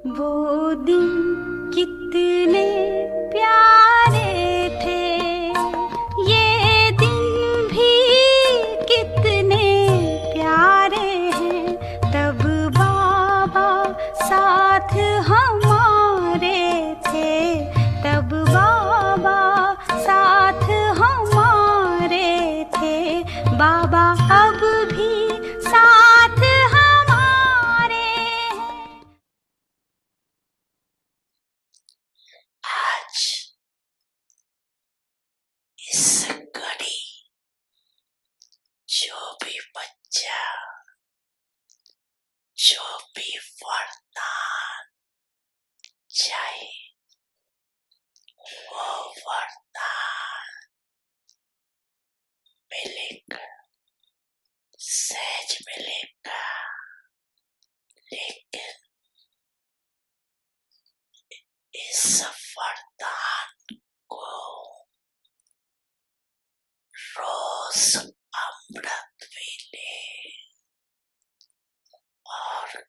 वो दिन कितने प्यारे थे, ये दिन भी कितने प्यारे हैं। तब बाबा साथ हमारे थे, तब बाबा साथ हमारे थे। बाबा अब भी साथ हमारे हैं। आज इस घड़ी जो भी बच्चा जो भी वरदान चाहे वो वरदान मिलेगा, सहज मिलेगा। लेकिन इस वरदान को रोज अमृत वेले और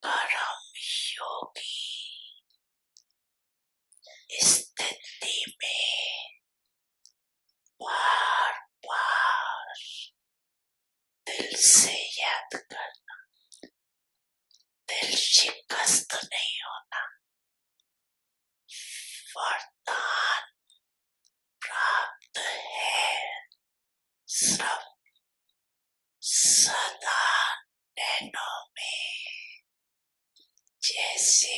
कर्म योगी स्थिति में बार बार दिल से याद करना, दिल शिकस्त नहीं होना। वरदान प्राप्त है सिर्फ सदा नैनों में, जैसे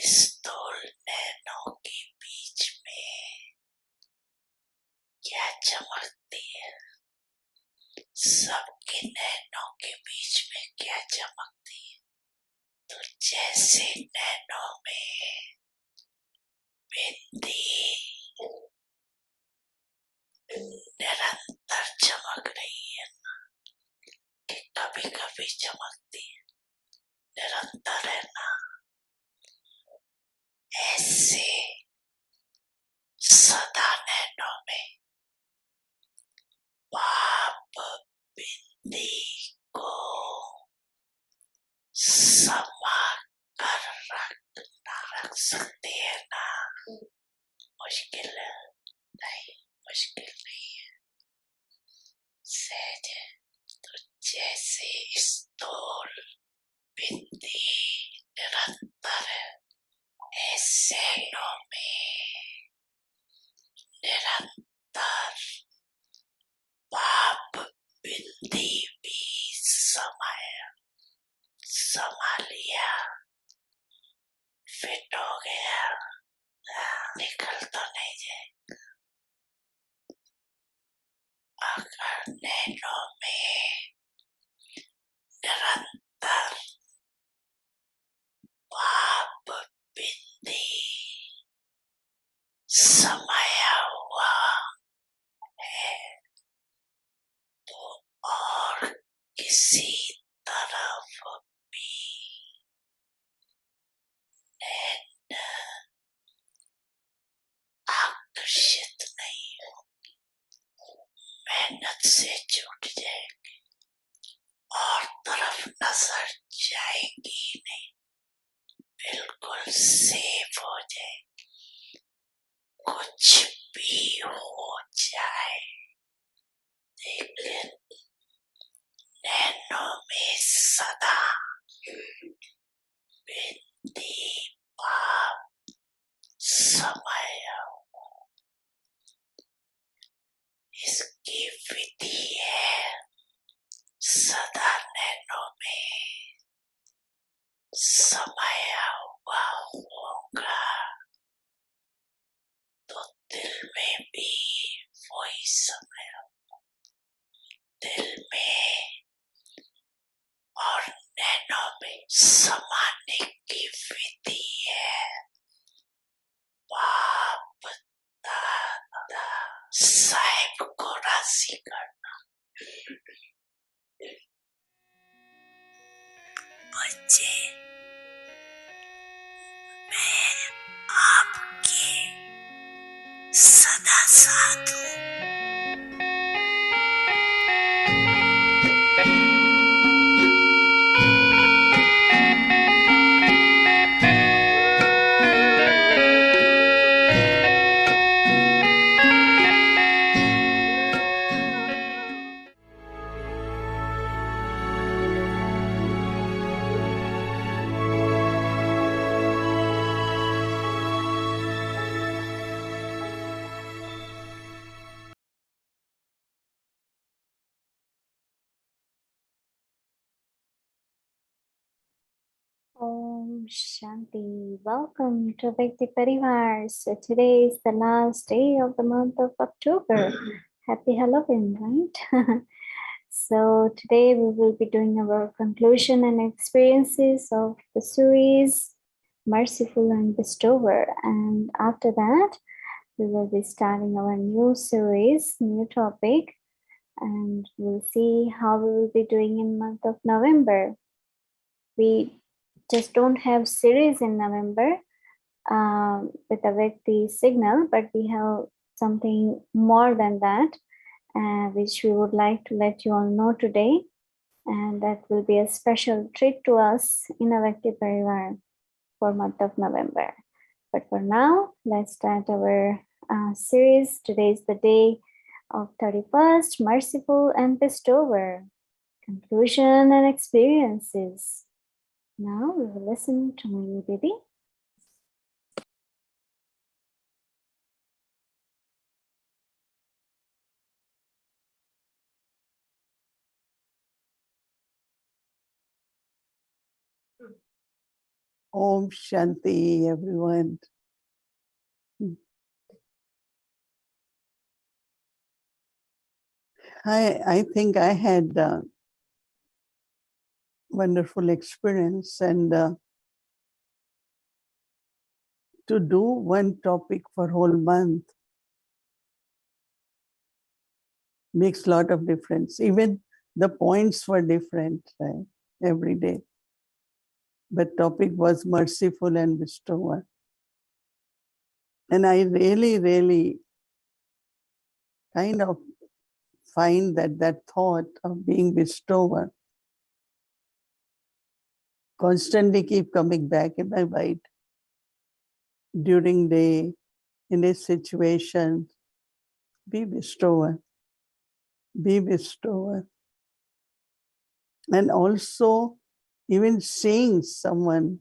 स्थूल नैनों के बीच में क्या चमकती है, सबके नैनों के बीच में क्या चमकती है। तो जैसे नैनों में बिंदी निरंतर चमक रही है ना, कि कभी कभी चमकती है, निरंतर है ना, ऐसे सदा नैनों में पाप बिंदी को समा कर रख सकते हैं ना। मुश्किल नहीं, मुश्किल नहीं है, सहज है। तो जैसे स्थूल बिंदी निरंतर है, ऐसे नैनों में निरंतर पाप बिंदी भी समा लिया, फिट हो गया, निकल तो नहीं जाएगा। अगर नैनों में निरंतर पाप बिंदी समाया हुआ है, तो और किसी तरफ भी नैन आकर्षित नहीं होगी, मेहनत से छूट जाएगी और तरफ नजर जाएगी नहीं, बिल्कुल सेफ हो जाएगी। कुछ भी हो जाए, लेकिन नैनों में सदा बिंदी पाप समाया हुआ। इसकी विधि है, सदा नैनों में समाया हुआ होगा तो दिल में भी वही समाया हुआ, दिल में और नैनों में समाने की विधि है पाप दादा साहिब को राशि करना। बच्चे, मैं आपके सदा साथ हूँ। Shanti. Welcome to Vyakti Parivar. So today is the last day of the month of October. Happy Halloween, right? So today we will be doing our conclusion and experiences of the series Merciful and Bestower. And after that, we will be starting our new series, new topic, and we'll see how we will be doing in month of November. We just don't have series in November with a Vyakti signal, but we have something more than that, which we would like to let you all know today. And that will be a special treat to us in a Vyakti Parivar for month of November. But for now, let's start our series. Today is the day of 31st, Merciful and Bestower, conclusion and experiences. Now we will listen to Mohini Didi. Om Shanti, everyone. I think I had a wonderful experience, and to do one topic for whole month makes a lot of difference. Even the points were different, right, every day. But topic was Merciful and Bestower. And I really kind of find that thought of being bestower constantly keep coming back in my mind during day, in a situation. Be bestower, be bestower. And also even seeing someone,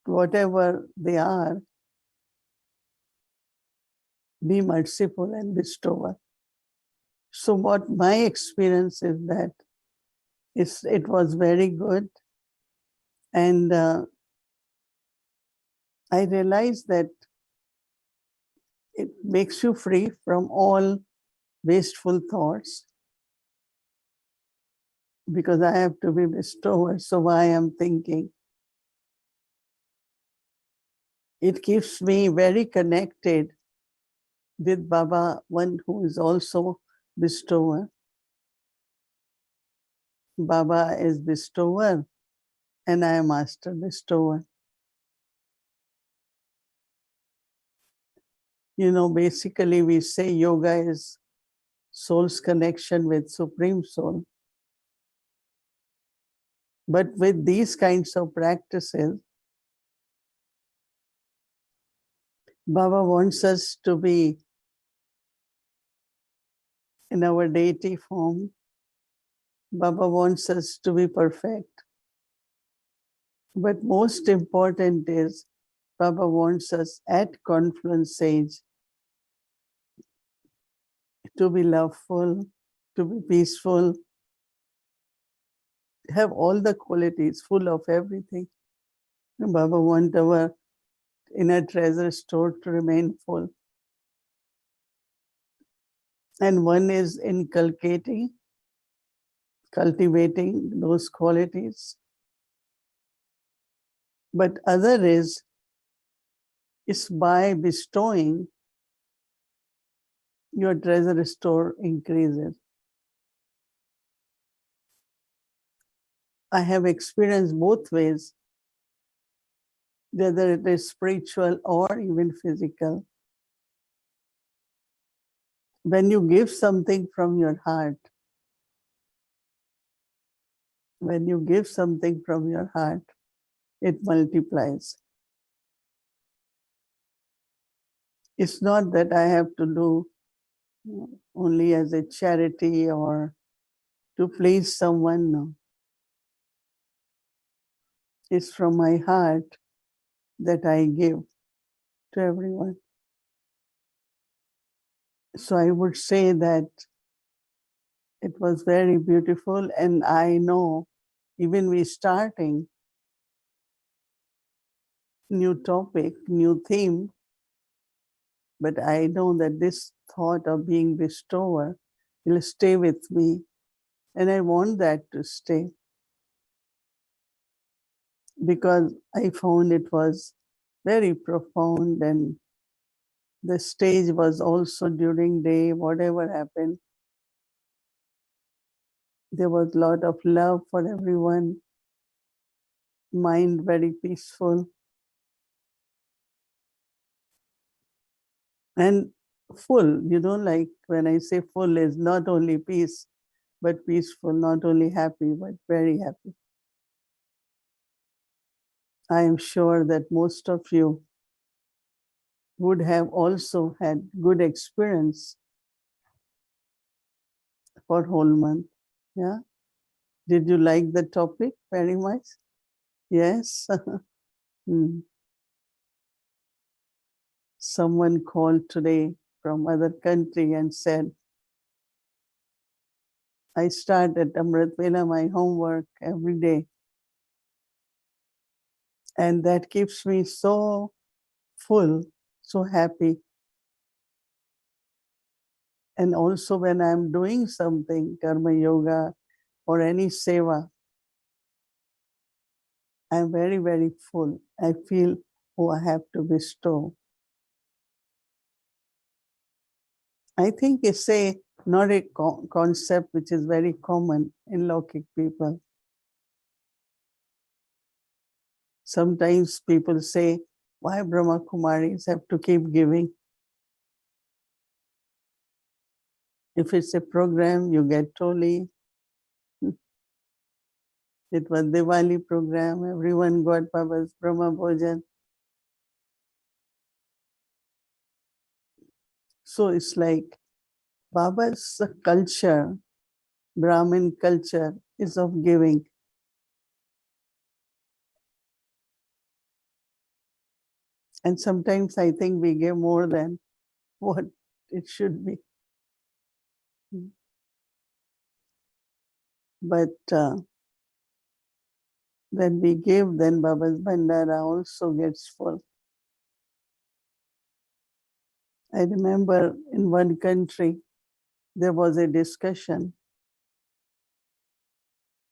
whatever they are, be merciful and bestower. So what my experience is that it was very good. And I realized that it makes you free from all wasteful thoughts, because I have to be bestower. So why I'm thinking, it keeps me very connected with Baba, one who is also bestower. Baba is bestower and I am master bestower. You know, basically we say yoga is soul's connection with Supreme Soul. But with these kinds of practices, Baba wants us to be in our deity form. Baba wants us to be perfect. But most important is, Baba wants us at confluence age to be loveful, to be peaceful, have all the qualities, full of everything. Baba wants our inner treasure store to remain full. And one is inculcating, cultivating those qualities. But other is by bestowing, your treasure store increases. I have experienced both ways, whether it is spiritual or even physical. When you give something from your heart, when you give something from your heart, it multiplies. It's not that I have to do only as a charity or to please someone. No. It's from my heart that I give to everyone. So I would say that it was very beautiful, and I know even we starting, new topic, new theme, but I know that this thought of being bestower will stay with me, and I want that to stay because I found it was very profound, and the stage was also during day, whatever happened. There was a lot of love for everyone, mind very peaceful, and full. Like when I say full is not only peace, but peaceful, not only happy, but very happy. I am sure that most of you would have also had good experience for whole month. Yeah. Did you like the topic very much? Yes. Hmm. Someone called today from other country and said, I start at Amrit Vela my homework every day. And that keeps me so full, so happy. And also when I'm doing something, karma yoga or any seva, I'm very, very full. I feel, oh, I have to bestow. I think it's not a concept which is very common in Lokik people. Sometimes people say, why Brahma Kumaris have to keep giving? If it's a program, you get Toli. It was Diwali program, everyone got Baba's Brahma Bhojan. So it's like Baba's culture, Brahmin culture is of giving. And sometimes I think we give more than what it should be. But when we give, then Baba's Bandara also gets full. I remember in one country, there was a discussion,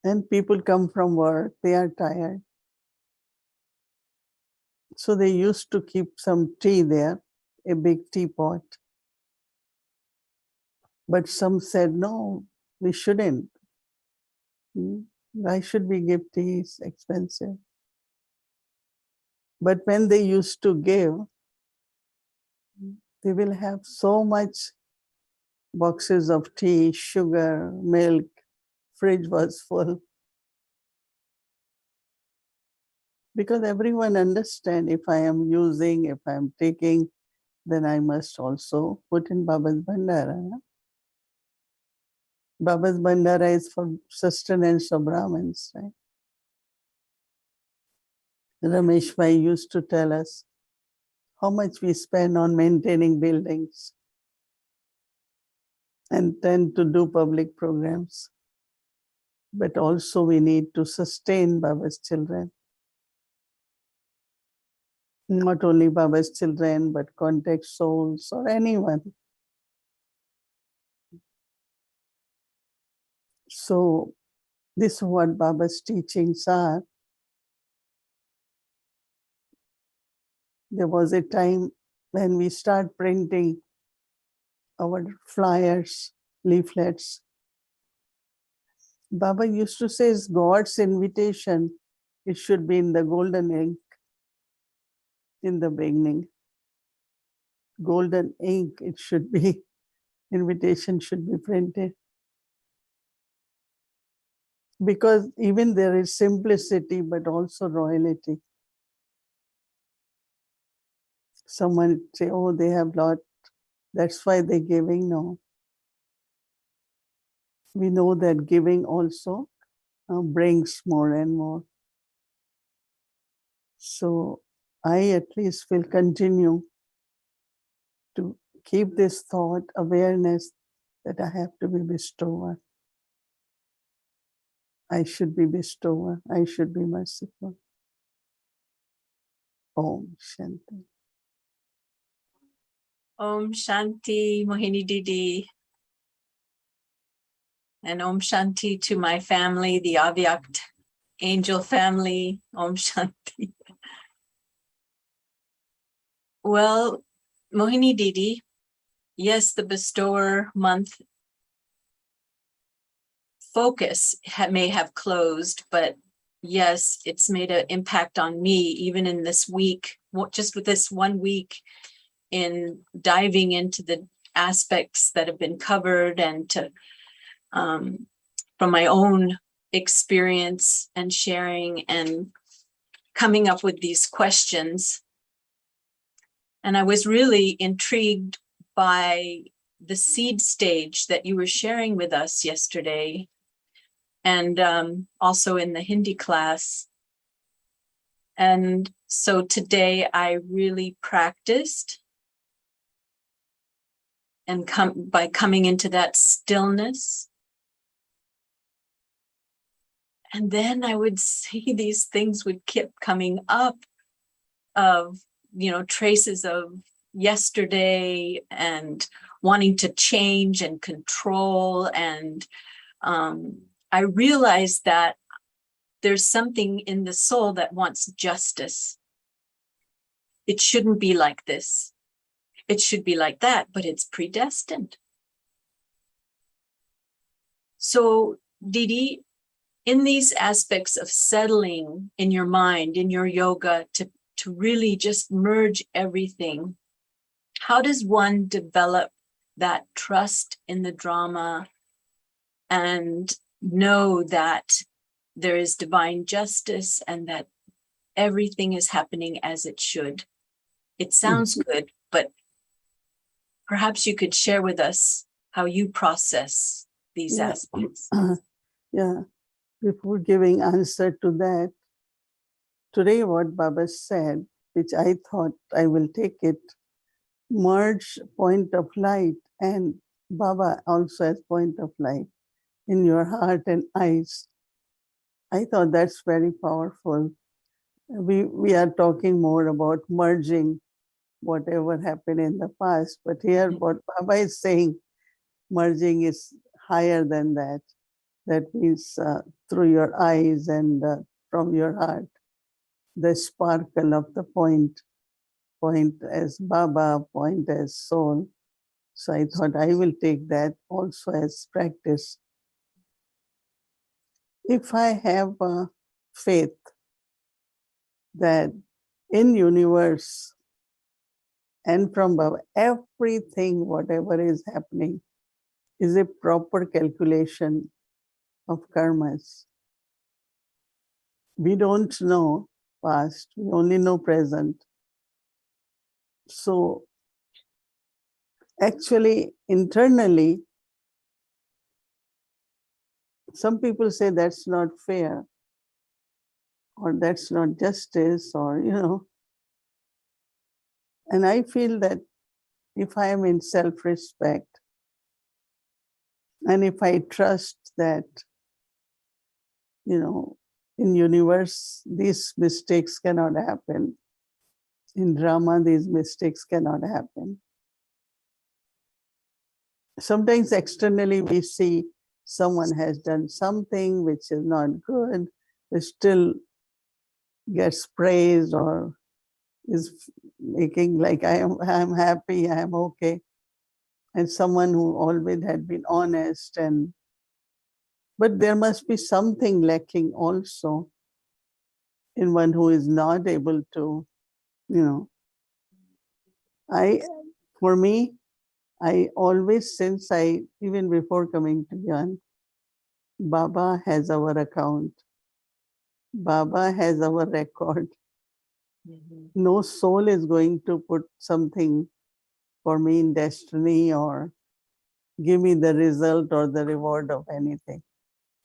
and people come from work, they are tired. So they used to keep some tea there, a big teapot. But some said, no, we shouldn't. Why should we give tea? It's expensive. But when they used to give, they will have so much boxes of tea, sugar, milk, fridge was full. Because everyone understand if I am using, if I am taking, then I must also put in Baba's Bandara. Baba's Bandara is for sustenance of Brahmins, right? Ramesh Bhai used to tell us how much we spend on maintaining buildings and tend to do public programs. But also we need to sustain Baba's children. Not only Baba's children, but contact souls or anyone. So this is what Baba's teachings are. There was a time when we start printing our flyers, leaflets. Baba used to say it's God's invitation. It should be in the golden ink in the beginning. Golden ink, it should be, invitation should be printed. Because even there is simplicity, but also royalty. Someone say, oh, they have lot, that's why they're giving. No. We know that giving also brings more and more. So I at least will continue to keep this thought, awareness that I have to be bestower. I should be bestower. I should be merciful. Om Shanti. Om Shanti, Mohini Didi. And Om Shanti to my family, the Avyakt angel family. Om Shanti. Well, Mohini Didi, yes, the bestower month focus may have closed, but yes, it's made an impact on me, even in this week, just with this 1 week in diving into the aspects that have been covered and to, from my own experience and sharing and coming up with these questions. And I was really intrigued by the seed stage that you were sharing with us yesterday, and also in the Hindi class. And so today I really practiced and by coming into that stillness. And then I would see these things would keep coming up of, traces of yesterday and wanting to change and control. And I realized that there's something in the soul that wants justice. It shouldn't be like this. It should be like that, but it's predestined. So, Didi, in these aspects of settling in your mind, in your yoga, to really just merge everything, how does one develop that trust in the drama and know that there is divine justice and that everything is happening as it should? It sounds good, but perhaps you could share with us how you process these aspects. Yeah. Before giving answer to that, today what Baba said, which I thought I will take it, merge point of light and Baba also as point of light in your heart and eyes. I thought that's very powerful. We are talking more about merging whatever happened in the past, but here what Baba is saying, merging is higher than that. That means through your eyes and from your heart, the sparkle of the point as Baba, point as soul. So I thought I will take that also as practice. If I have faith that in universe and from Baba, everything, whatever is happening, is a proper calculation of karmas. We don't know past, we only know present. So actually, internally, some people say that's not fair, or that's not justice, or, and I feel that if I am in self-respect, and if I trust that, in universe, these mistakes cannot happen. In drama, these mistakes cannot happen. Sometimes externally we see someone has done something which is not good, but still gets praised or is making like I'm happy, I'm okay. And someone who always had been honest, but there must be something lacking also in one who is not able to, for me, I always, even before coming to Gyan, Baba has our account. Baba has our record. No soul is going to put something for me in destiny or give me the result or the reward of anything.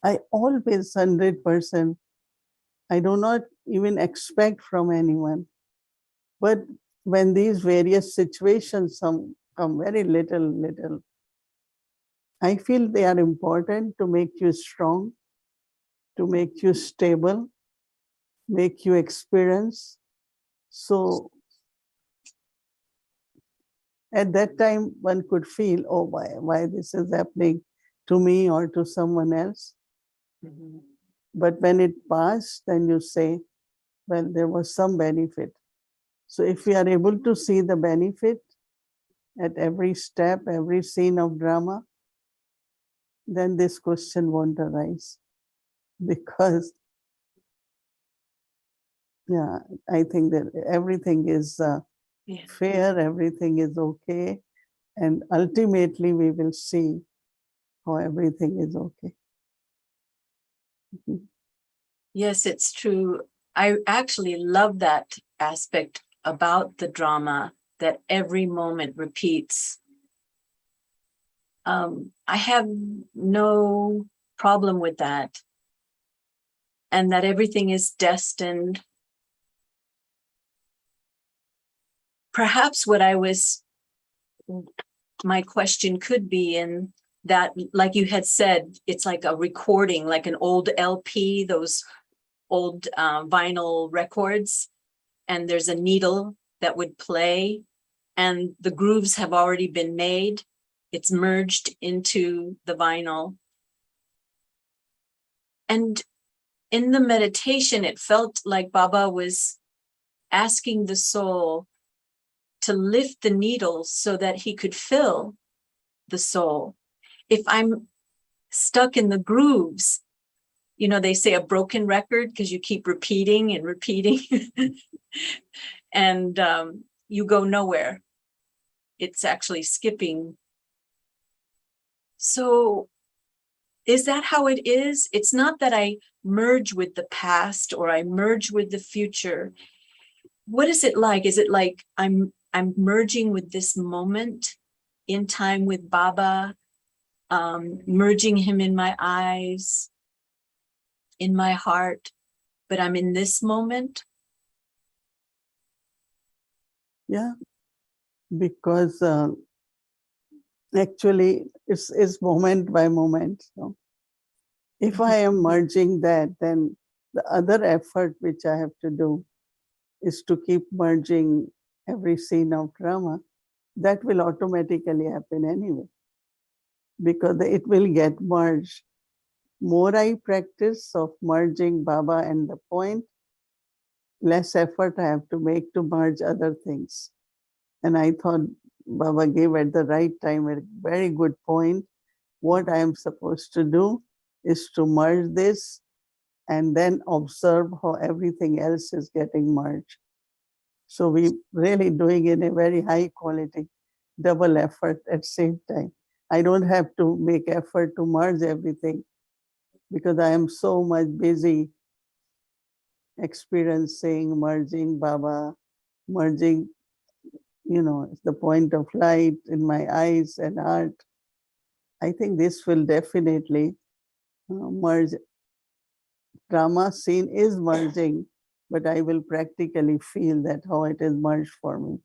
I always 100%, I do not even expect from anyone. But when these various situations come very little, I feel they are important to make you strong, to make you stable, make you experience, So at that time, one could feel, oh, why this is happening to me or to someone else. Mhm. But when it passed, then you say, well, there was some benefit. So if we are able to see the benefit at every step, every scene of drama, then this question won't arise. Because, yeah, I think that everything is Yeah. fair, everything is okay. And ultimately, we will see how everything is okay. Mhm. Yes, it's true. I actually love that aspect about the drama, that every moment repeats. I have no problem with that, and that everything is destined. Perhaps my question could be in that, like you had said, it's like a recording, like an old LP, those old vinyl records, and there's a needle that would play, and the grooves have already been made. It's merged into the vinyl. And in the meditation, it felt like Baba was asking the soul to lift the needle so that he could fill the soul. If I'm stuck in the grooves, they say a broken record because you keep repeating and repeating and you go nowhere. It's actually skipping. So is that how it is? It's not that I merge with the past or I merge with the future. What is it like? Is it like I'm merging with this moment in time with Baba, merging him in my eyes, in my heart, but I'm in this moment? Yeah, because actually it's moment by moment. So if I am merging that, then the other effort which I have to do is to keep merging every scene of drama. That will automatically happen anyway, because it will get merged. More I practice of merging Baba and the point, less effort I have to make to merge other things. And I thought Baba gave at the right time a very good point. What I am supposed to do is to merge this and then observe how everything else is getting merged. So we really doing it in a very high quality, double effort at same time. I don't have to make effort to merge everything because I am so much busy experiencing, merging Baba, merging, the point of light in my eyes and heart. I think this will definitely merge. Drama scene is merging, but I will practically feel that how it is merged for me.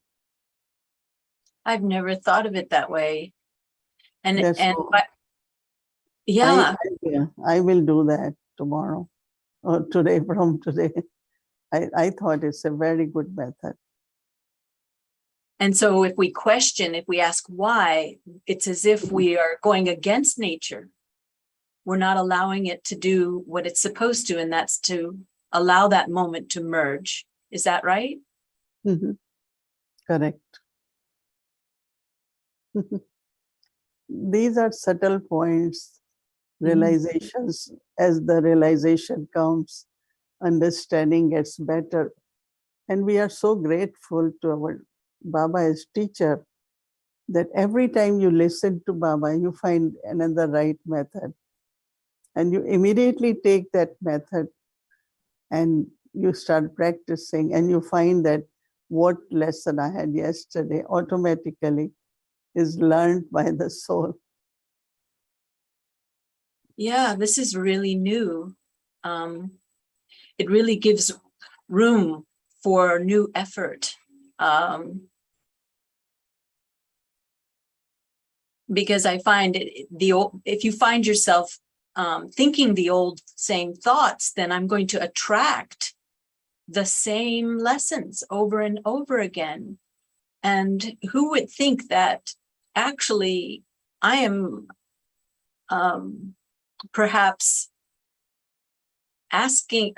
I've never thought of it that way. That's Yeah. I will do that tomorrow or today from today. I thought it's a very good method. And so if we question, if we ask why, it's as if we are going against nature. We're not allowing it to do what it's supposed to, and that's to allow that moment to merge. Is that right? Mm-hmm. Correct. These are subtle points, realizations. As the realization comes, understanding gets better. And we are so grateful to our Baba as teacher that every time you listen to Baba, you find another right method. And you immediately take that method and you start practicing, and you find that what lesson I had yesterday automatically is learned by the soul. Yeah, this is really new. It really gives room for new effort. Because I find if you find yourself thinking the old same thoughts, then I'm going to attract the same lessons over and over again. And who would think that actually I am perhaps asking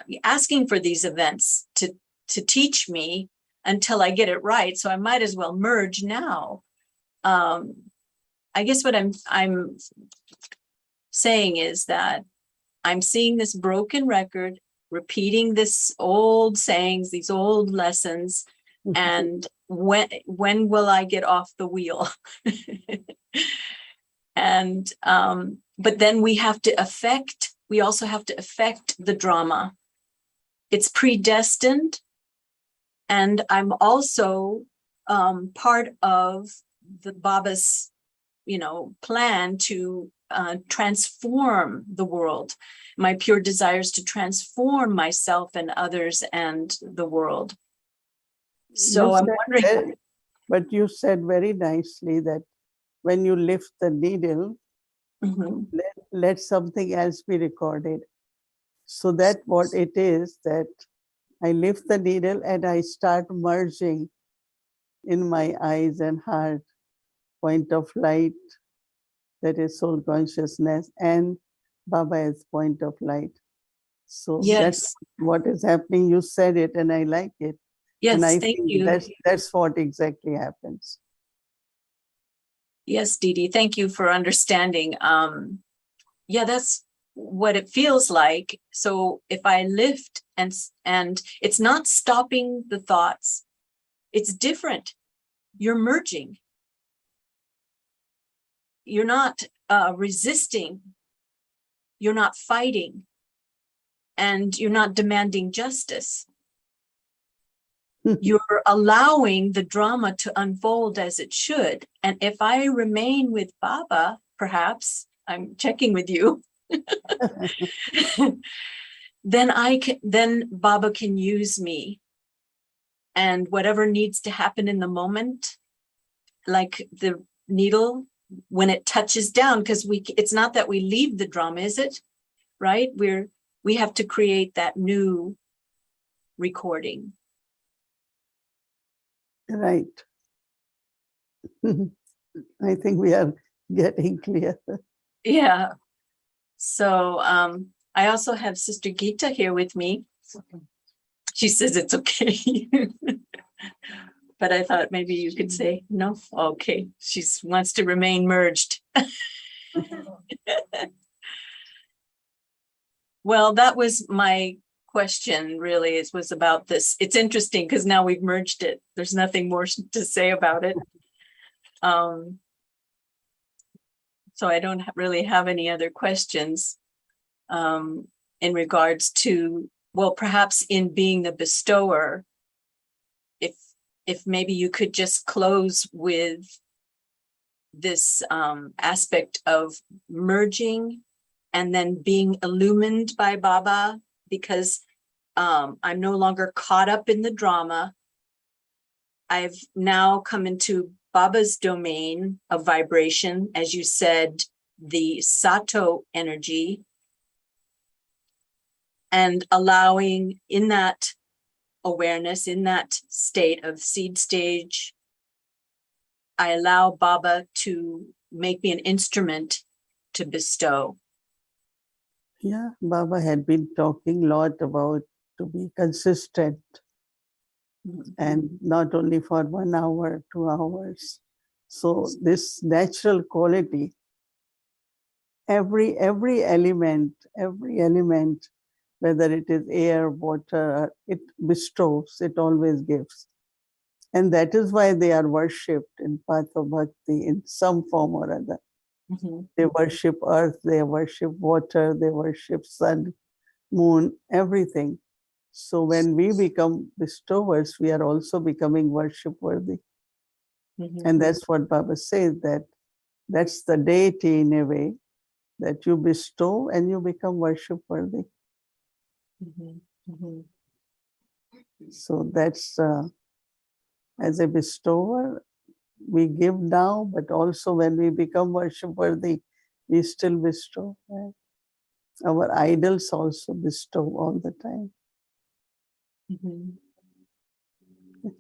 for these events to teach me until I get it right. So I might as well merge now. I guess what I'm saying is that I'm seeing this broken record, repeating this old sayings, these old lessons, and when will I get off the wheel? And but then we also have to affect the drama. It's predestined, and I'm also part of the Baba's, plan to transform the world. My pure desires to transform myself and others and the world. So I'm wondering. But you said very nicely that when you lift the needle, let something else be recorded. So that what it is, that I lift the needle and I start merging in my eyes and heart, point of light, that is soul consciousness, and Baba as point of light. So that's what is happening. You said it and I like it. Yes, and I thank think you. That's what exactly happens. Yes, Didi, thank you for understanding. Yeah, that's what it feels like. So if I lift and it's not stopping the thoughts, it's different. You're merging. You're not resisting. You're not fighting. And you're not demanding justice. You're allowing the drama to unfold as it should. And if I remain with Baba, perhaps, I'm checking with you, then Baba can use me. And whatever needs to happen in the moment, like the needle, when it touches down, because it's not that we leave the drama, is it? Right? We have to create that new recording. Right. I think we are getting clear. Yeah. So I also have Sister Gita here with me. She says it's okay. But I thought maybe you could say no. Okay. She wants to remain merged. Well, that was my question, really. It was about this. It's interesting because now we've merged it. There's nothing more to say about it. So I don't really have any other questions in regards to, well, perhaps in being the bestower, if maybe you could just close with this aspect of merging and then being illumined by Baba, because I'm no longer caught up in the drama. I've now come into Baba's domain of vibration, as you said, the Sato energy, and allowing in that awareness, in that state of seed stage, I allow Baba to make me an instrument to bestow. Yeah, Baba had been talking a lot about to be consistent, and not only for 1 hour, 2 hours. So this natural quality, every element, whether it is air, water, it bestows, it always gives. And that is why they are worshipped in Path of Bhakti in some form or other. They worship earth, they worship water, they worship sun, moon, everything. So when we become bestowers, we are also becoming worship worthy. And that's what Baba says, that's the deity in a way, that you bestow and you become worship worthy. So that's, as a bestower, we give now, but also when we become worship worthy, we still bestow. Right? Our idols also bestow all the time. Mhm.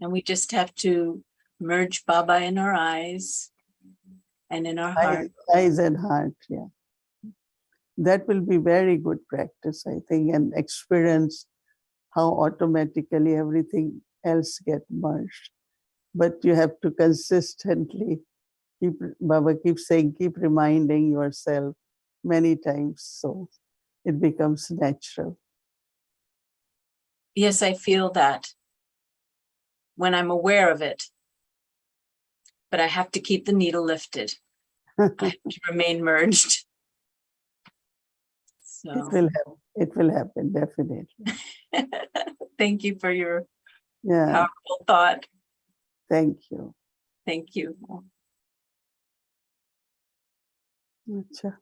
And we just have to merge Baba in our eyes and in our heart. Eyes and heart, yeah. That will be very good practice, I think, and experience how automatically everything else get merged. But you have to consistently Baba keeps saying, keep reminding yourself many times, so it becomes natural. Yes, I feel that when I'm aware of it, but I have to keep the needle lifted. I have to remain merged. So It will happen, definitely. thank you for your Yeah, powerful thought. thank you. Thank you. Acha.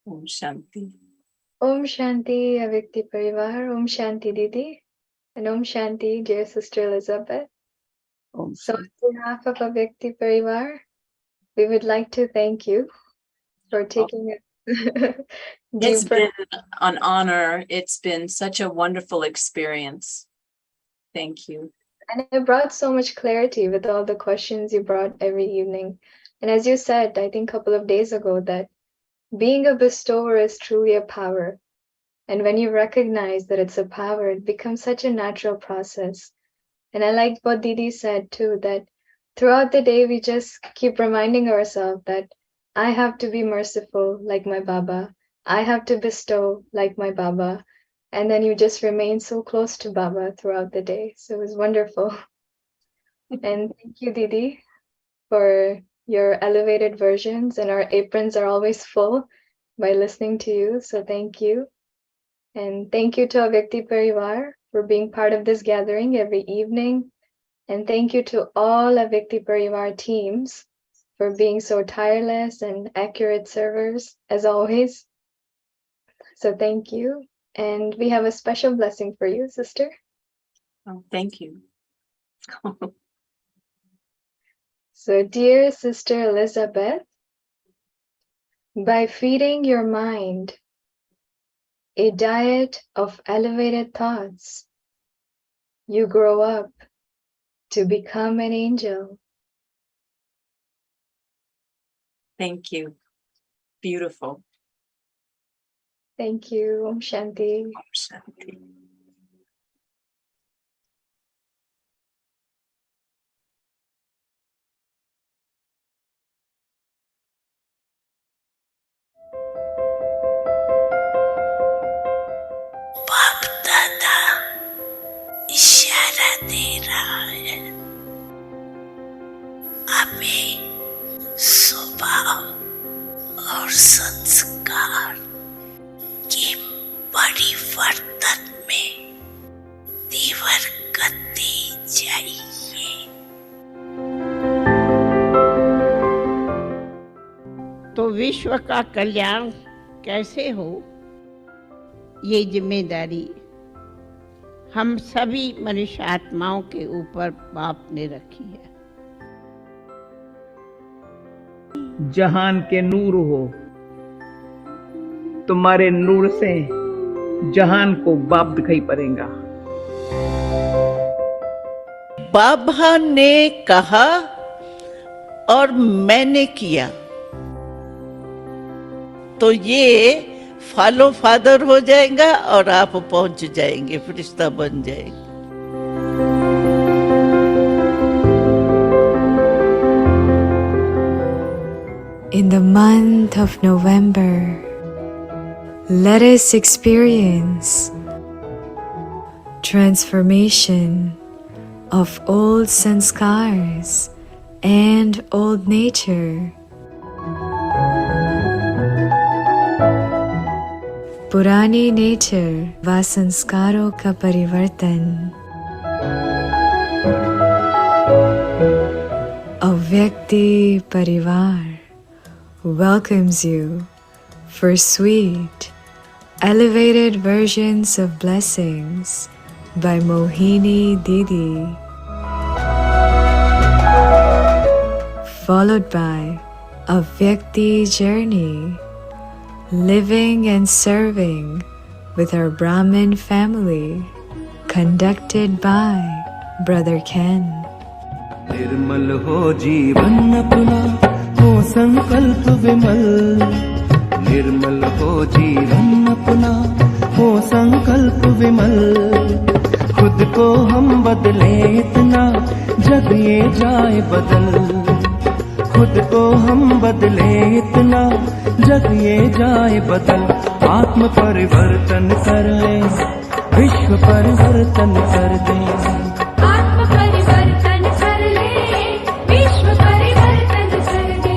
Om Shanti. Om Shanti, Avyakti Parivar. Om Shanti, Didi. And Om Shanti, dear Sister Elizabeth. Om So, Shanti. on behalf of Avyakti Parivar, we would like to thank you for taking a It's deeper. been an honor. It's been such a wonderful experience. Thank you. And it brought so much clarity with all the questions you brought every evening. And as you said, I think a couple of days ago, that being a bestower is truly a power. And when you recognize that it's a power, it becomes such a natural process. And I liked what Didi said too, that throughout the day, we just keep reminding ourselves that I have to be merciful like my Baba. I have to bestow like my Baba. And then you just remain so close to Baba throughout the day. So it was wonderful. And thank you, Didi, for your elevated versions. And our aprons are always full by listening to you. So thank you. And thank you to Avyakti Parivar for being part of this gathering every evening. And thank you to all Avyakti Parivar teams for being so tireless and accurate servers as always. So thank you. And we have a special blessing for you, sister. Oh, thank you. So dear Sister Elizabeth, by feeding your mind a diet of elevated thoughts, you grow up to become an angel. Thank you. Beautiful. Thank you. Om Shanti. Om Shanti. बाप दादा इशारा दे रहा है, हमें स्वभाव और संस्कार के परिवर्तन में तीव्र गति चाहिए। तो विश्व का कल्याण कैसे हो, ये जिम्मेदारी हम सभी मनुष्य आत्माओं के ऊपर बाप ने रखी है। जहान के नूर हो, तुम्हारे नूर से जहान को बाप दिखाई पड़ेगा। बाबा ने कहा और मैंने किया, तो ये फॉलो फादर हो जाएगा और आप पहुंच जाएंगे, फरिश्ता बन जाएंगे। In the month of November, let us experience transformation of old sanskars and old nature. पुरानी नेचर व संस्कारों का परिवर्तन। Avyakti Parivar welcomes you for sweet, elevated versions of blessings by Mohini Didi, followed by Avyakti Journey, living and serving with our Brahmin family, conducted by Brother Ken. निर्मल हो जीवन अपना, हो संकल्प विमल। निर्मल हो जीवन अपना, हो संकल्प विमल। खुद को हम बदले इतना, जग ये जाए बदल। खुद को हम बदले इतना, जग ये जाए बदल। आत्म परिवर्तन कर ले, विश्व परिवर्तन कर दे। आत्म परिवर्तन कर ले, विश्व परिवर्तन कर दे।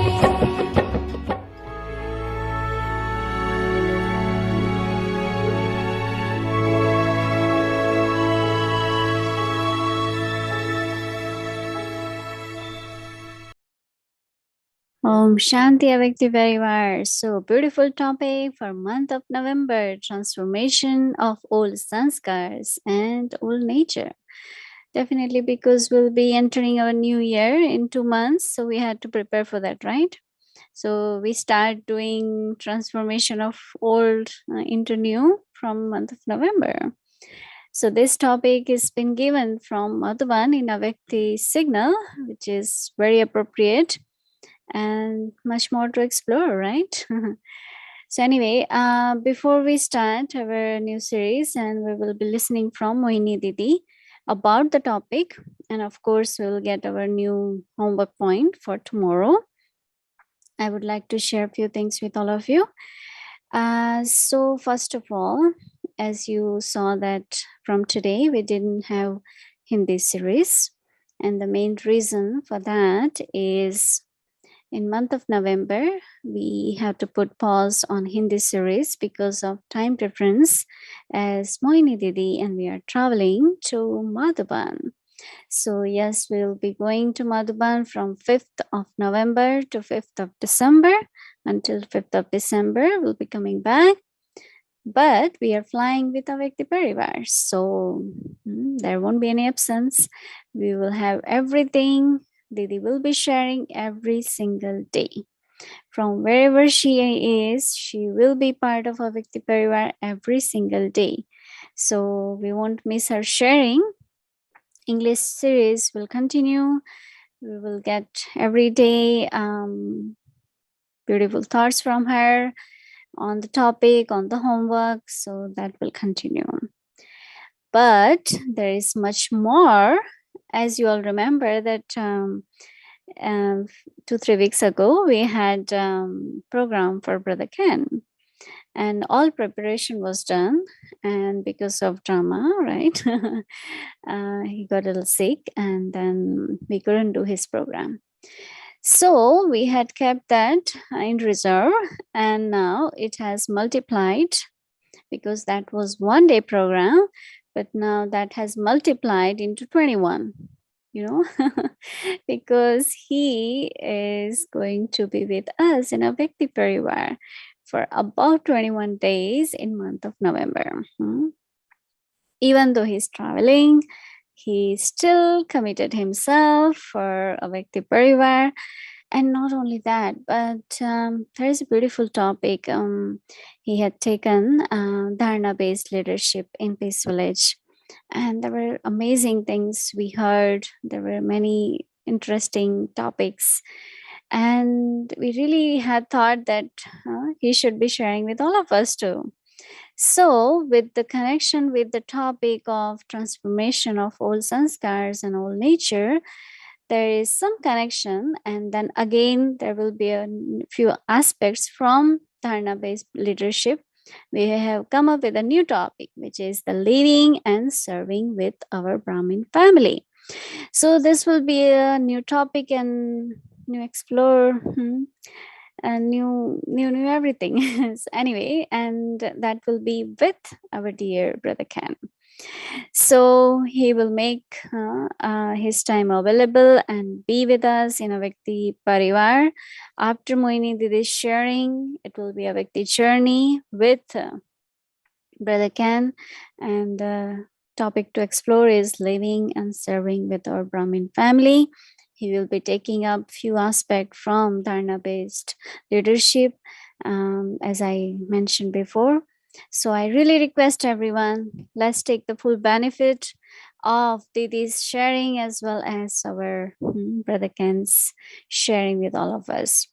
Om Shanti Avekti Parivar. So beautiful topic for month of November, transformation of old sanskars and old nature. Definitely, because we'll be entering our new year in 2 months, so we had to prepare for that, right? So we start doing transformation of old into new from month of November. So this topic has been given from Madhuban in Avekti signal, which is very appropriate and much more to explore, right? So anyway, before we start our new series, and we will be listening from Mohini Didi about the topic, and of course we'll get our new homework point for tomorrow. I would like to share a few things with all of you. So first of all, as you saw that from today, we didn't have Hindi series, and the main reason for that is in month of November, we have to put pause on Hindi series because of time difference as Mohini Didi and we are traveling to Madhuban. So yes, we'll be going to Madhuban from 5th of November to 5th of December. Until 5th of December, we'll be coming back. But we are flying with Avekti Parivar. So there won't be any absence. We will have everything. Didi will be sharing every single day. From wherever she is, she will be part of Avekti Parivar every single day. So we won't miss her sharing. English series will continue. We will get every day beautiful thoughts from her on the topic, on the homework. So that will continue. But there is much more. As you all remember that 2-3 weeks ago, we had program for Brother Ken. And all preparation was done. And because of drama, right, he got a little sick and then we couldn't do his program. So we had kept that in reserve and now it has multiplied because that was 1-day program, but now that has multiplied into 21, you know, because he is going to be with us in Avekti Parivar for about 21 days in month of November. Even though he's traveling, he still committed himself for Avekti Parivar. And not only that, but there is a beautiful topic. He had taken Dharna-based leadership in Peace Village. And there were amazing things we heard. There were many interesting topics. And we really had thought that he should be sharing with all of us too. So with the connection with the topic of transformation of old sanskars and old nature, there is some connection, and then again there will be a few aspects from Dharna-based leadership. We have come up with a new topic, which is the living and serving with our Brahmin family. So this will be a new topic and new explore and new everything. Anyway, and that will be with our dear Brother Ken. So he will make his time available and be with us in Avekti Parivar. After Mohini Didi's sharing, it will be Avekti journey with Brother Ken. And the topic to explore is living and serving with our Brahmin family. He will be taking up few aspects from Dharna-based leadership, as I mentioned before. So I really request everyone, let's take the full benefit of Didi's sharing as well as our brother Ken's sharing with all of us.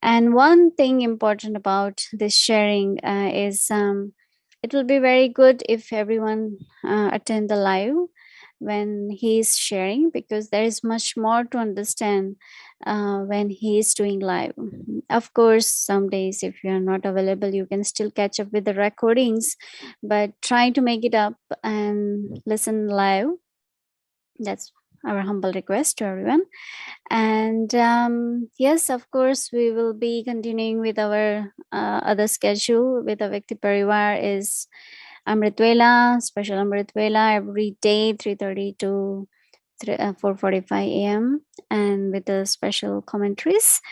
And one thing important about this sharing is it will be very good if everyone attend the live when he is sharing, because there is much more to understand when he is doing live. Of course, some days if you are not available, you can still catch up with the recordings, but try to make it up and listen live. That's our humble request to everyone. And yes, of course, we will be continuing with our other schedule with Avekti Parivar is Amritvela, special Amritvela every day, 3:30 to 4:45 a.m. and with the special commentaries.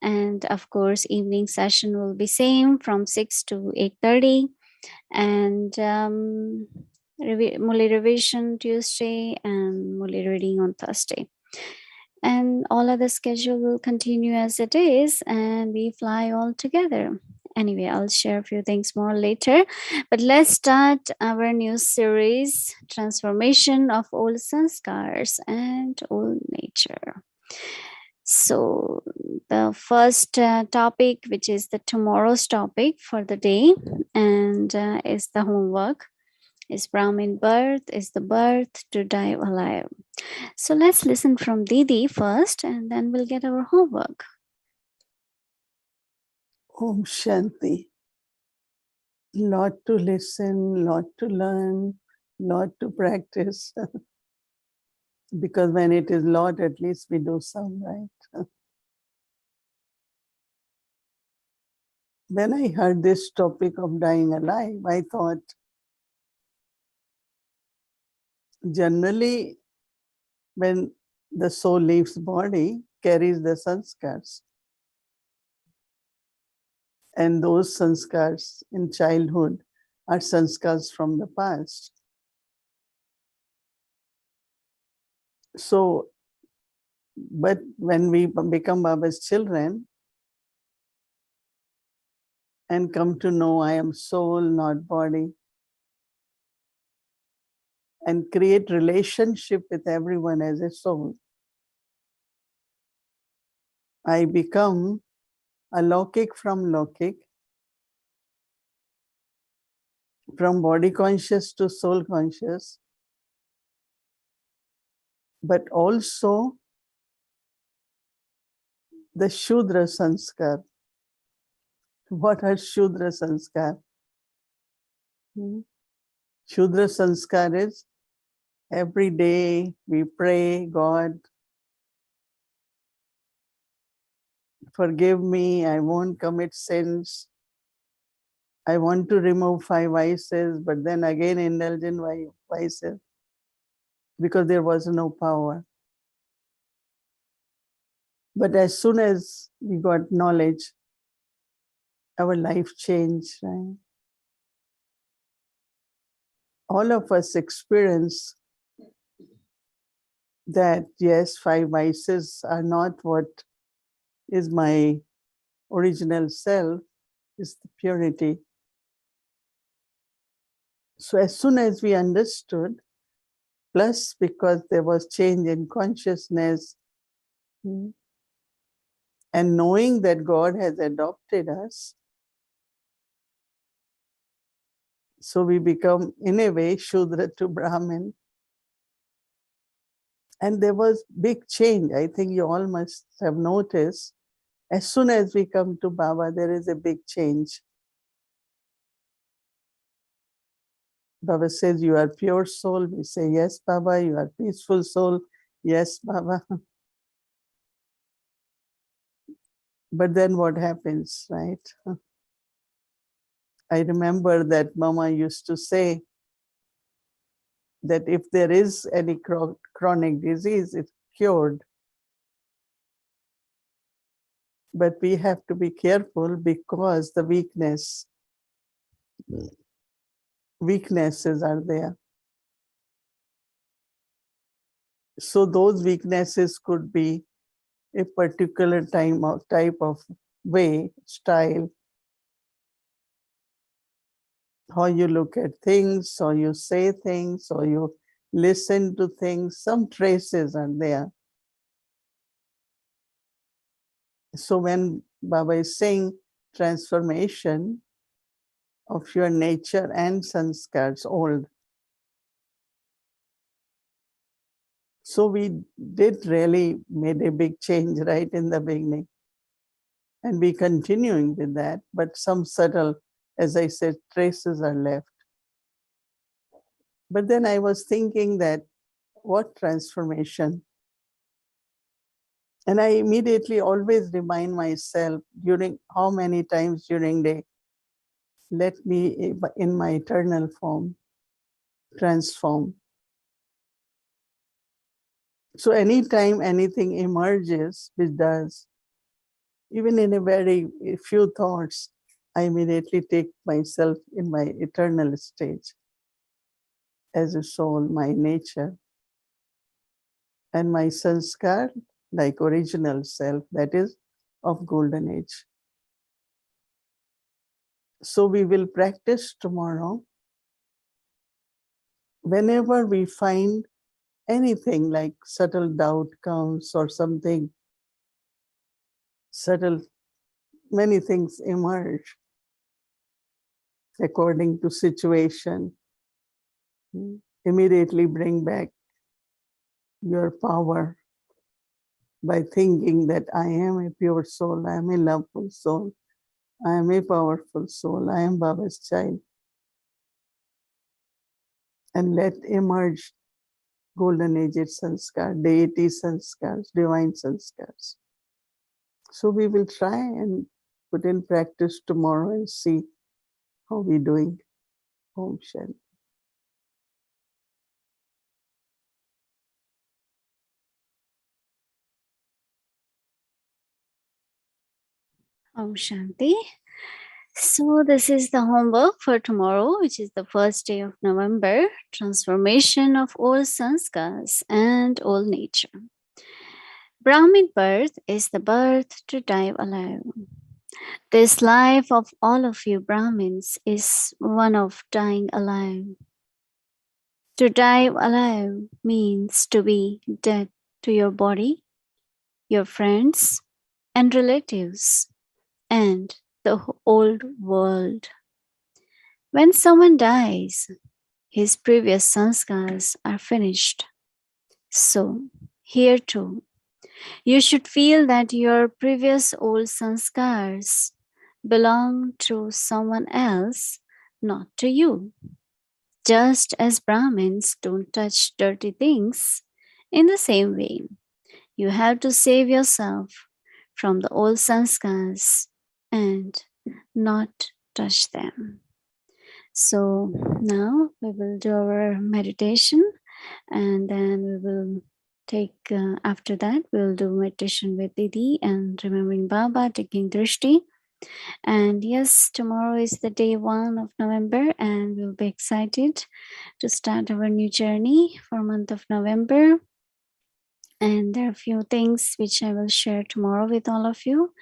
And of course, evening session will be same from 6 to 8:30. And Muli revision Tuesday and Muli reading on Thursday. And all other schedule will continue as it is, and we fly all together. Anyway, I'll share a few things more later, but let's start our new series, Transformation of Old Sanskars and Old Nature. So the first topic, which is the tomorrow's topic for the day, and is the homework, is Brahmin birth, is the birth to die alive. So let's listen from Didi first, and then we'll get our homework. Om Shanti. Lot to listen, lot to learn, lot to practice. Because when it is lot, at least we do some, right? When I heard this topic of dying alive, I thought, generally, when the soul leaves body, carries the sanskars. And those sanskars in childhood are sanskars from the past. So, but when we become Baba's children and come to know I am soul, not body, and create relationship with everyone as a soul, I become a Lokik from Lokik, from body conscious to soul conscious, but also the Shudra Sanskar. What are Shudra Sanskar? Shudra Sanskar is every day we pray, God, forgive me, I won't commit sins. I want to remove 5 vices, but then again indulge in vices because there was no power. But as soon as we got knowledge, our life changed, right? All of us experience that, yes, 5 vices are not what is my original self, is the purity. So as soon as we understood, plus because there was change in consciousness, and knowing that God has adopted us, so we become, in a way, Shudra to Brahmin. And there was big change. I think you all must have noticed. As soon as we come to Baba, there is a big change. Baba says, you are pure soul. We say, yes, Baba. You are peaceful soul. Yes, Baba. But then what happens, right? I remember that Mama used to say that if there is any chronic disease, it's cured. But we have to be careful because the weaknesses are there. So those weaknesses could be a particular type of way, style, how you look at things, or you say things, or you listen to things, some traces are there. So when Baba is saying transformation of your nature and sanskars, old. So we did really made a big change right in the beginning. And we continuing with that, but some subtle, as I said, traces are left. But then I was thinking that what transformation? And I immediately always remind myself during how many times during day, let me in my eternal form transform. So anytime anything emerges, which does, even in a very few thoughts, I immediately take myself in my eternal stage as a soul, my nature, and my sanskar, like original self, that is of golden age. So we will practice tomorrow. Whenever we find anything like subtle doubt comes or something, subtle, many things emerge according to situation. Immediately bring back your power by thinking that I am a pure soul, I am a loveful soul, I am a powerful soul, I am Baba's child. And let emerge golden age sanskar, deity sanskars, divine sanskars. So we will try and put in practice tomorrow and see how we're doing. Om Shanti. Om Shanti. So this is the homework for tomorrow, which is the first day of November, transformation of all sanskars and all nature. Brahmin birth is the birth to die alive. This life of all of you Brahmins is one of dying alive. To die alive means to be dead to your body, your friends and relatives, and the old world. When someone dies, his previous sanskars are finished. So, here too, you should feel that your previous old sanskars belong to someone else, not to you. Just as Brahmins don't touch dirty things, in the same way, you have to save yourself from the old sanskars and not touch them. So now we will do our meditation, and then we will take, after that, we will do meditation with Didi and remembering Baba, taking Drishti. And yes, tomorrow is the day 1 of November, and we'll be excited to start our new journey for month of November. And there are a few things which I will share tomorrow with all of you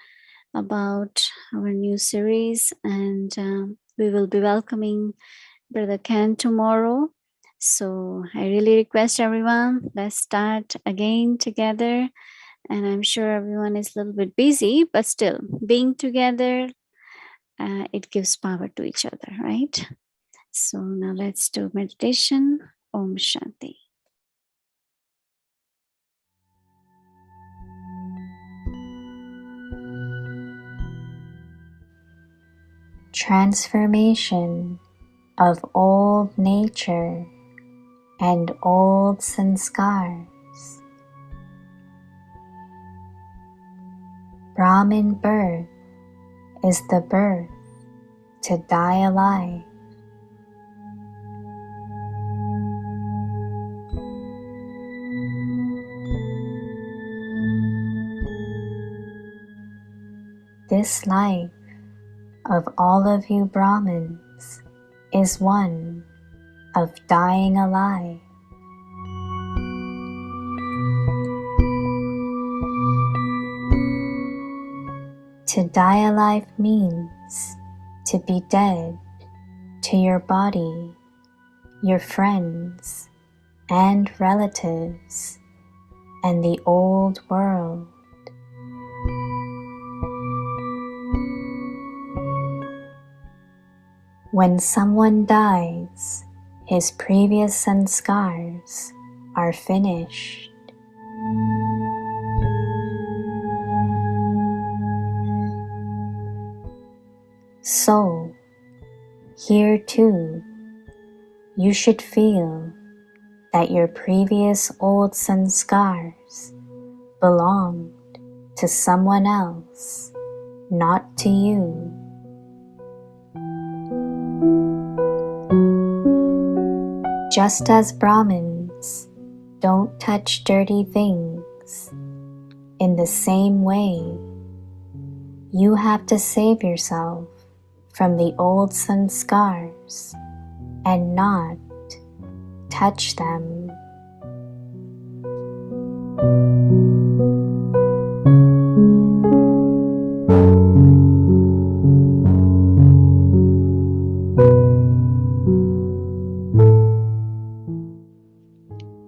about our new series, and we will be welcoming Brother Ken tomorrow. So I really request everyone, let's start again together. And I'm sure everyone is a little bit busy, but still being together, it gives power to each other, right? So now let's do meditation. Om Shanti. Transformation of old nature and old sanskars. Brahmin birth is the birth to die alive. This life of all of you Brahmins is one of dying alive. To die alive means to be dead to your body, your friends and relatives, and the old world. When someone dies, his previous sanskars are finished. So, here too, you should feel that your previous old sanskars belonged to someone else, not to you. Just as Brahmins don't touch dirty things, in the same way, you have to save yourself from the old sanskars and not touch them.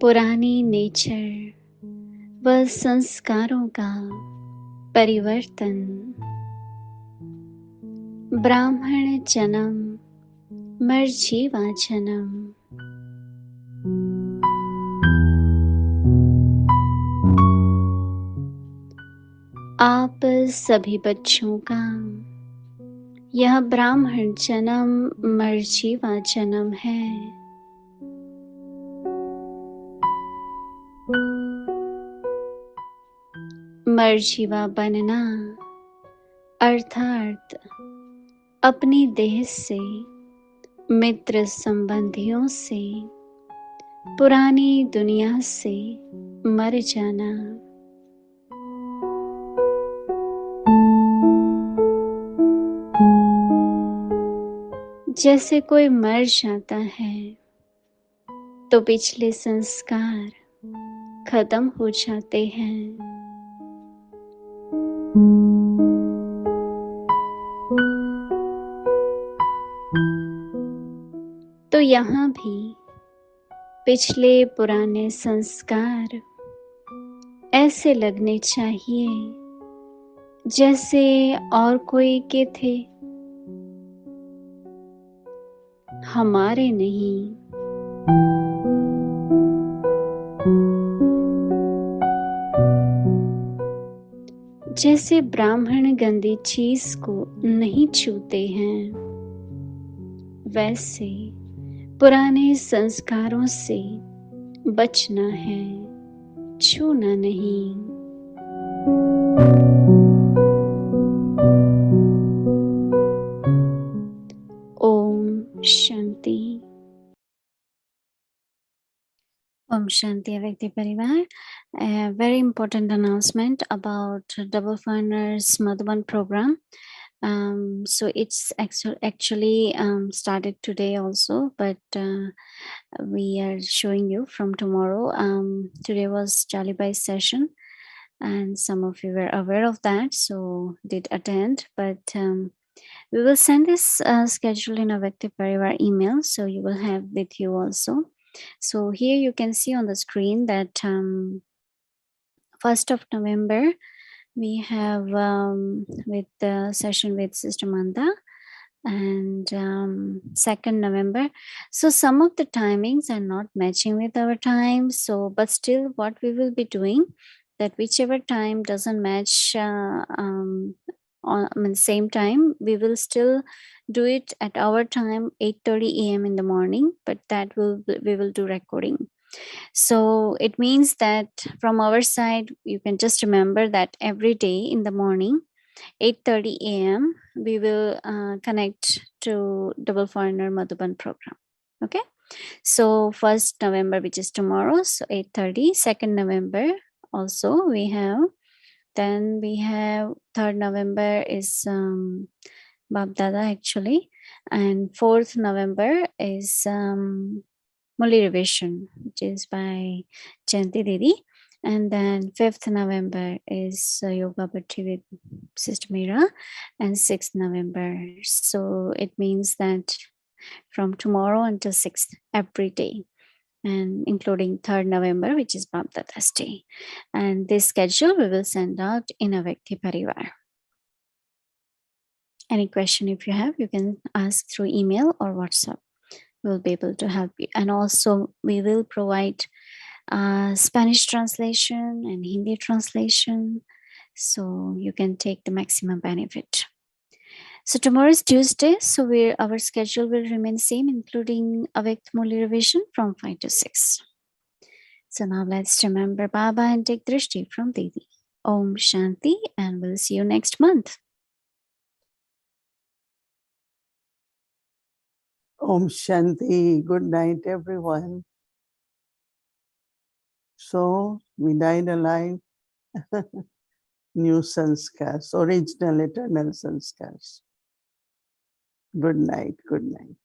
पुरानी nature व संस्कारों का परिवर्तन, ब्राह्मण जन्म मरजीवा जन्म। आप सभी बच्चों का यह ब्राह्मण जन्म मरजीवा जन्म है। मरजीवा बनना अर्थात अपनी देह से, मित्र संबंधियों से, पुरानी दुनिया से मर जाना। जैसे कोई मर जाता है तो पिछले संस्कार खत्म हो जाते हैं। तो यहाँ भी पिछले पुराने संस्कार ऐसे लगने चाहिए जैसे और कोई के थे, हमारे नहीं। जैसे ब्राह्मण गंदी चीज को नहीं छूते हैं, वैसे पुराने संस्कारों से बचना है, छूना नहीं। Om Shanti. Om Shanti Avekti Parivar. A very important announcement about Double Foreigners Madhuban program. So it's actually started today also, but we are showing you from tomorrow. Today was Jalibai's session, and some of you were aware of that, so did attend. But we will send this schedule in a Avekti Parivar email, so you will have with you also. So here you can see on the screen that 1st of November, we have with the session with Sister Manda, and 2nd November. So some of the timings are not matching with our time. So, but still what we will be doing, that whichever time doesn't match on same time, we will still do it at our time, 8:30 a.m. in the morning, but that we will do recording. So it means that from our side, you can just remember that every day in the morning, 8:30 a.m., we will connect to Double Foreigner Madhuban program. Okay. So 1st November, which is tomorrow, so 8:30. 2nd November also we have. Then we have 3rd November is Bab Dada actually. And 4th November is Muli Revision, which is by Jayanti Didi. And then 5th November is Yoga Bhakti with Sister Meera, and 6th November. So it means that from tomorrow until 6th every day, and including 3rd November, which is Bapdada's Day. And this schedule we will send out in Avekti Parivar. Any question if you have, you can ask through email or WhatsApp. We'll be able to help you. And also we will provide Spanish translation and Hindi translation, so you can take the maximum benefit. So tomorrow is Tuesday, so our schedule will remain same, including Avekt Muli revision from 5 to 6. So now let's remember Baba and take Drishti from Didi. Om Shanti, and we'll see you next month. Om Shanti. Good night, everyone. So we died alive. New sanskars, original eternal sanskars. Good night, good night.